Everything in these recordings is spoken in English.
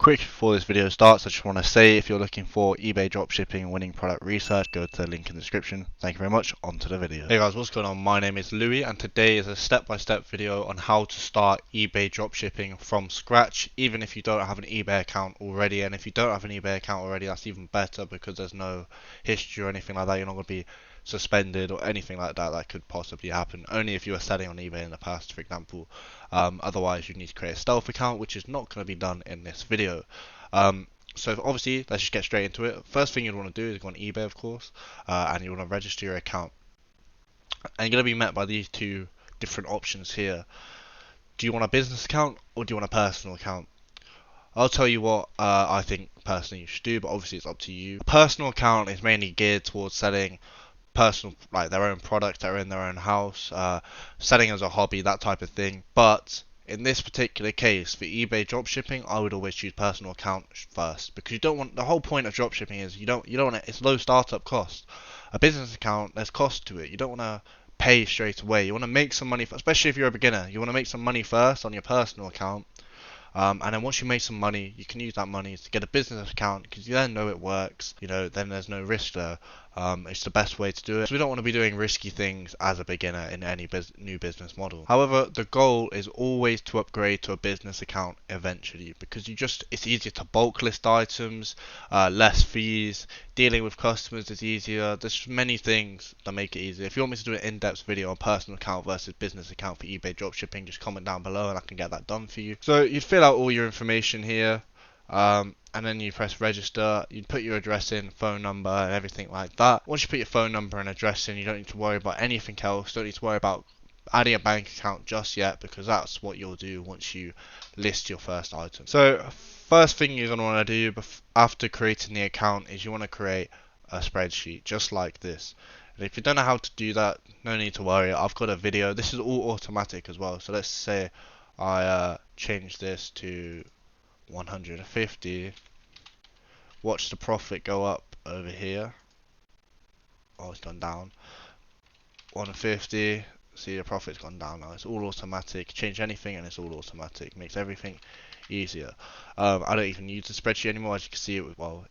Quick before this video starts, I just want to say if you're looking for eBay dropshipping and winning product research, go to the link in the description. Thank you very much. On to the video. Hey guys, what's going on? My name is Louis and today is a step-by-step video on how to start eBay dropshipping from scratch, even if you don't have an eBay account already. And if you don't have an eBay account already, that's even better because there's no history or anything like that. You're not going to be suspended or anything like that that could possibly happen, only if you were selling on eBay in the past, for example. Otherwise you need to create a stealth account, which is not going to be done in this video. So obviously let's just get straight into it. First thing you'd want to do is go on eBay, of course, and you want to register your account, and you're going to be met by these two different options here. Do you want a business account or do you want a personal account? I'll tell you what I think personally you should do, but obviously it's up to you. A personal account is mainly geared towards selling personal, like their own products that are in their own house, selling as a hobby, that type of thing. But in this particular case, for eBay dropshipping, I would always choose personal account first, because you don't want, the whole point of dropshipping is you don't want it's low startup cost. A business account, there's cost to it. You don't want to pay straight away. You want to make some money, especially if you're a beginner. You want to make some money first on your personal account. And then once you make some money, you can use that money to get a business account, because you then know it works. You know, then there's no risk there. It's the best way to do it. So we don't want to be doing risky things as a beginner in any new business model. However, the goal is always to upgrade to a business account eventually, because it's easier to bulk list items, less fees, dealing with customers is easier. There's many things that make it easier. If you want me to do an in-depth video on personal account versus business account for eBay dropshipping, just comment down below and I can get that done for you. So you'd fill out all your information here. And then you press register, you put your address in, phone number and everything like that. Once you put your phone number and address in, you don't need to worry about anything else. Don't need to worry about adding a bank account just yet, because that's what you'll do once you list your first item. So first thing you're going to want to do after creating the account is you want to create a spreadsheet just like this. And if you don't know how to do that, no need to worry, I've got a video. This is all automatic as well. So let's say I change this to 150. Watch the profit go up over here. Oh, it's gone down. 150. See, the profit's gone down now. It's all automatic. Change anything and it's all automatic. Makes everything easier. I don't even use the spreadsheet anymore. As you can see,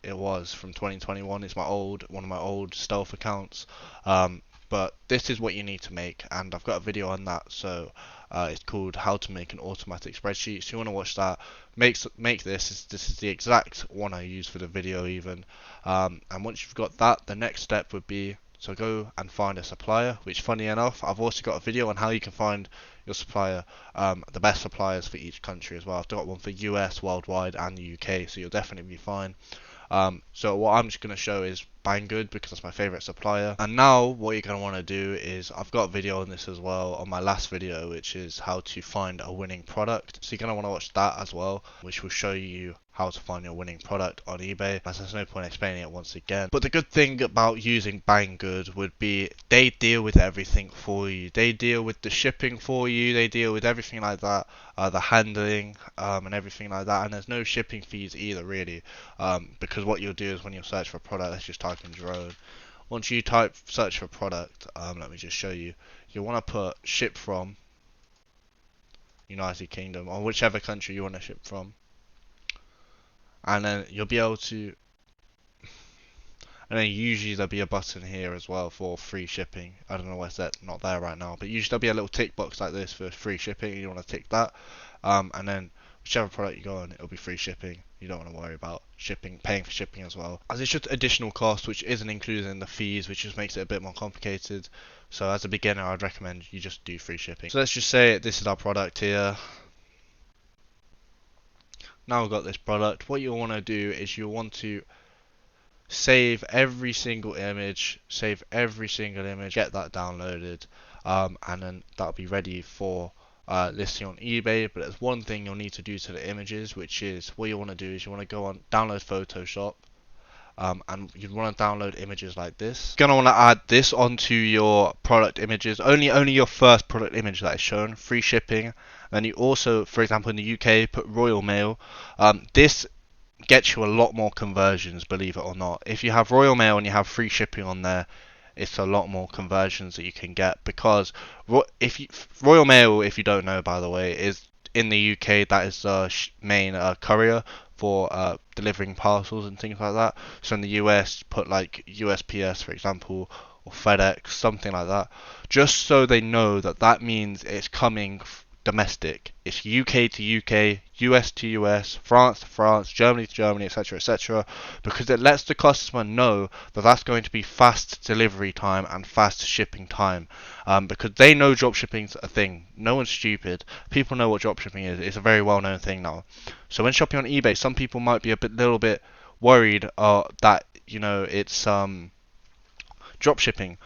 it was from 2021. It's one of my old stealth accounts. But this is what you need to make, and I've got a video on that. So it's called how to make an automatic spreadsheet. So you want to watch that. Make this. This is the exact one I use for the video even. And once you've got that, the next step would be to go and find a supplier. Which, funny enough, I've also got a video on how you can find your supplier, the best suppliers for each country as well. I've got one for US, worldwide, and the UK. So you'll definitely be fine. So what I'm just going to show is Banggood, because that's my favorite supplier. And now what you're going to want to do is, I've got a video on this as well on my last video, which is how to find a winning product. So you're going to want to watch that as well, which will show you how to find your winning product on eBay, as there's no point explaining it once again. But the good thing about using Banggood would be they deal with everything for you. They deal with the shipping for you, they deal with everything like that, the handling and everything like that, and there's no shipping fees either really, because what you'll do is when you search for a product, let's just type in drone. Once you search for product, let me just show you, you want to put ship from United Kingdom or whichever country you want to ship from. And then you'll be able to, and then usually there'll be a button here as well for free shipping. I don't know why it's not there right now, but usually there'll be a little tick box like this for free shipping. You want to tick that, and then whichever product you go on, it'll be free shipping. You don't want to worry about paying for shipping as well, as it's just additional cost which isn't included in the fees, which just makes it a bit more complicated. So as a beginner, I'd recommend you just do free shipping. So let's just say this is our product here. Now we've got this product. What you'll want to do is you'll want to save every single image, get that downloaded, and then that'll be ready for listing on eBay. But there's one thing you'll need to do to the images, which is what you want to do is you want to go on download Photoshop, and you want to download images like this. You're going to want to add this onto your product images, only your first product image that is shown, free shipping. Then you also, for example in the UK, put Royal Mail. This gets you a lot more conversions, believe it or not. If you have Royal Mail and you have free shipping on there, it's a lot more conversions that you can get, because Royal Mail, if you don't know by the way, is in the UK, that is the main courier for delivering parcels and things like that. So in the US, put like USPS, for example, or FedEx, something like that, just so they know that that means it's coming domestic. It's UK to UK, US to US, France to France, Germany to Germany, etc., etc., because it lets the customer know that that's going to be fast delivery time and fast shipping time, because they know dropshipping's a thing. No one's stupid. People know what dropshipping is. It's a very well-known thing now. So when shopping on eBay, some people might be little bit worried that it's dropshipping.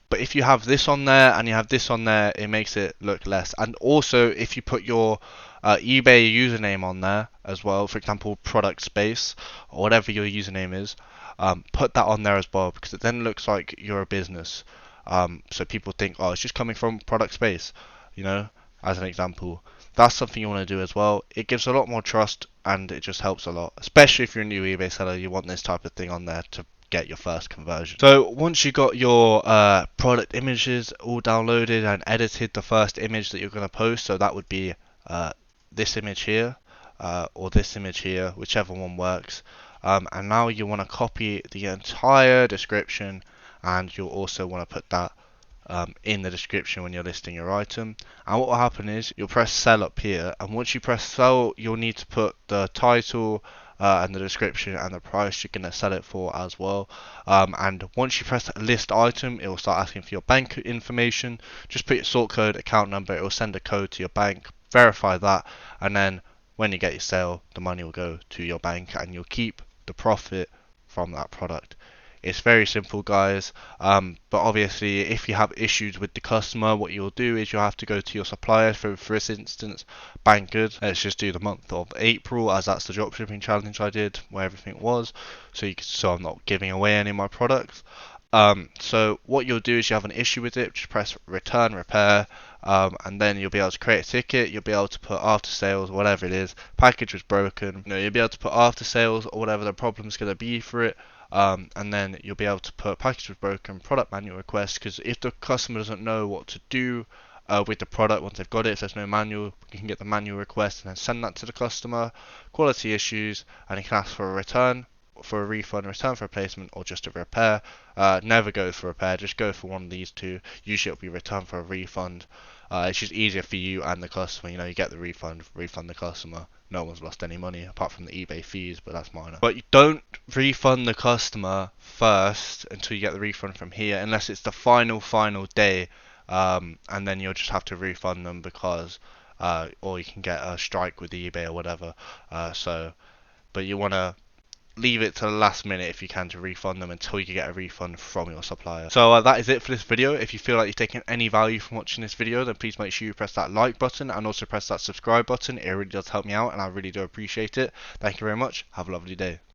But if you have this on there and you have this on there, it makes it look less. And also, if you put your eBay username on there as well, for example, product space or whatever your username is, put that on there as well, because it then looks like you're a business. So people think, oh, it's just coming from product space, as an example. That's something you want to do as well. It gives a lot more trust and it just helps a lot, especially if you're a new eBay seller. You want this type of thing on there to get your first conversion. So once you got your product images all downloaded and edited, the first image that you're going to post, so that would be this image here or this image here, whichever one works. And now you want to copy the entire description, and you'll also want to put that in the description when you're listing your item. And what will happen is you'll press sell up here, and once you press sell, you'll need to put the title and the description and the price you're going to sell it for as well. And once you press list item, it will start asking for your bank information. Just put your sort code, account number, it will send a code to your bank, verify that, and then when you get your sale, the money will go to your bank and you'll keep the profit from that product. It's very simple, guys, but obviously if you have issues with the customer, what you'll do is you'll have to go to your supplier. For this instance, Banggood. Let's just do the month of April, as that's the dropshipping challenge I did where everything was, so I'm not giving away any of my products. So what you'll do is you have an issue with it, just press return repair, and then you'll be able to create a ticket. You'll be able to put after sales, whatever it is, package was broken. You'll be able to put after sales or whatever the problem's going to be for it. And then you'll be able to put package was broken, product manual request, because if the customer doesn't know what to do with the product once they've got it, if there's no manual, you can get the manual request and then send that to the customer. Quality issues, and you can ask for a return, for a refund, return for replacement, or just a repair. Never go for repair, just go for one of these two. Usually it'll be return for a refund. It's just easier for you and the customer. You get the refund the customer. No one's lost any money apart from the eBay fees, but that's minor. But you don't refund the customer first until you get the refund from here, unless it's the final day, and then you'll just have to refund them because, or you can get a strike with the eBay or whatever. But you want to leave it to the last minute if you can to refund them until you get a refund from your supplier. So that is it for this video. If you feel like you've taken any value from watching this video, then please make sure you press that like button and also press that subscribe button. It really does help me out and I really do appreciate it. Thank you very much. Have a lovely day.